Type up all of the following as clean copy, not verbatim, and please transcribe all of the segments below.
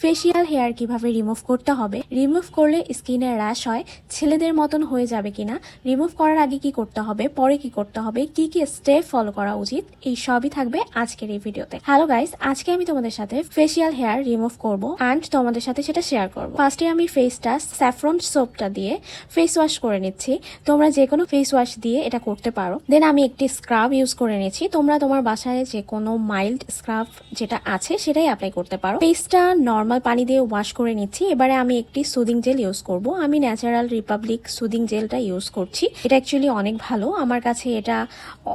Facial hair কিভাবে remove করতে হবে, রিমুভ করলে স্কিনে র্যাশ হয়, ছেলেদের মতন হয়ে যাবে কিনা, রিমুভ করার আগে কি করতে হবে, পরে কি করতে হবে, কি কি স্টেপ ফলো করা উচিত, এই সবই থাকবে আজকের এই ভিডিওতে। হ্যালো গাইস, আজকে আমি তোমাদের সাথে ফেসিয়াল হেয়ার রিমুভ করব এন্ড তোমাদের সাথে সেটা শেয়ার করব। ফার্স্টে আমি ফেসটা স্যাফরন সোপটা দিয়ে ফেস ওয়াশ করে নিচ্ছি। তোমরা যে কোনো ফেস ওয়াশ দিয়ে এটা করতে পারো। দেন আমি একটি স্ক্রাব ইউজ করে নিচ্ছি। তোমরা তোমার বাসায় যে কোনো মাইল্ড স্ক্রাব যেটা আছে সেটাই অ্যাপ্লাই করতে পারো। ফেসটা নর্মাল পানি দিয়ে ওয়াশ করে নিচ্ছি। এবারে আমি একটি সুদিং জেল ইউজ করব। আমি ন্যাচারাল রিপাবলিক সুদিং জেলটা ইউজ করছি। এটা অ্যাকচুয়ালি অনেক ভালো, আমার কাছে এটা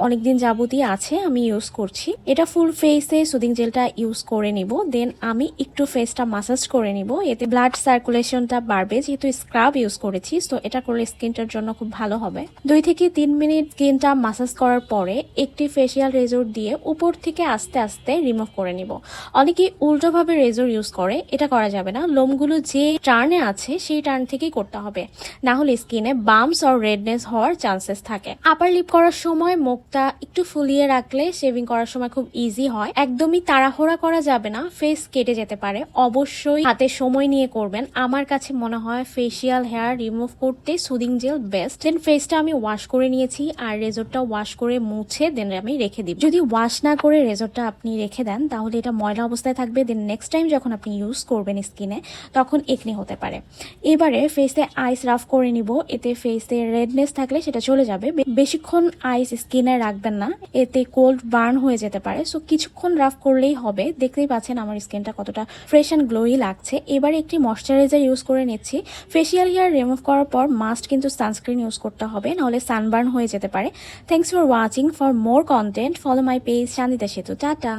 অনেকদিন যাবতই আছে, আমি ইউজ করছি। এটা ফুল ফেসে সুদিং জেলটা ইউজ করে নিব। দেন আমি একটু ফেসটা মাসাজ করে নিব, এতে ব্লাড সার্কুলেশনটা বাড়বে। যেহেতু স্ক্রাব ইউজ করেছি, তো এটা করলে স্কিনটার জন্য খুব ভালো হবে। 2 থেকে 3 মিনিট স্কিনটা মাসাজ করার পরে একটি ফেসিয়াল রেজর দিয়ে উপর থেকে আস্তে আস্তে রিমুভ করে নিব। অনেকেই উল্টোভাবে রেজর ইউজ করে, এটা করা যাবে না। লোমগুলো যে টার্নে আছে সেই টার্ন থেকেই করতে হবে, না হলে স্কিনে বাম্পস আর রেডনেস হওয়ার চান্সেস থাকে। আপার লিপ করার সময় মুখটা একটু ফুলিয়ে রাখলে শেভিং করার সময় খুব ইজি হয়। একদমই তাড়াহুড়া করা যাবে না, ফেস কেটে যেতে পারে। অবশ্যই হাতে সময় নিয়ে করবেন। আমার কাছে মনে হয় ফেসিয়াল হেয়ার রিমুভ করতে সুদিং জেল বেস্ট। দেন ফেসটা আমি ওয়াশ করে নিয়েছি আর রেজরটা ওয়াশ করে মুছে দেন আমি রেখে দিব। যদি ওয়াশ না করে রেজরটা আপনি রেখে দেন তাহলে এটা ময়লা অবস্থায় থাকবে। দেন নেক্সট টাইম যখন আপনি ইউজ করবেন স্কিনে, তখন একনি হতে পারে। এবারে ফেসে আইস রাফ করে নিব। এতে ফেসে রেডনেস থাকলে সেটা চলে যাবে। বেশিক্ষণ আইস স্কিনে রাখবেন না, এতে কোল্ড বার্ন হয়ে যেতে পারে। সো কিছুক্ষণ রাফ করলেই হবে। দেখতেই পাচ্ছেন আমার স্কিনটা কতটা ফ্রেশ অ্যান্ড গ্লোই লাগছে। এবারে একটি ময়শ্চারাইজার ইউজ করে নিচ্ছি। ফেসিয়াল হেয়ার রিমুভ করার পর মাস্ট কিন্তু সানস্ক্রিন ইউজ করতে হবে, নাহলে সানবার্ন হয়ে যেতে পারে। Thanks for watching. For more content follow my page Shantita Setu. Tata.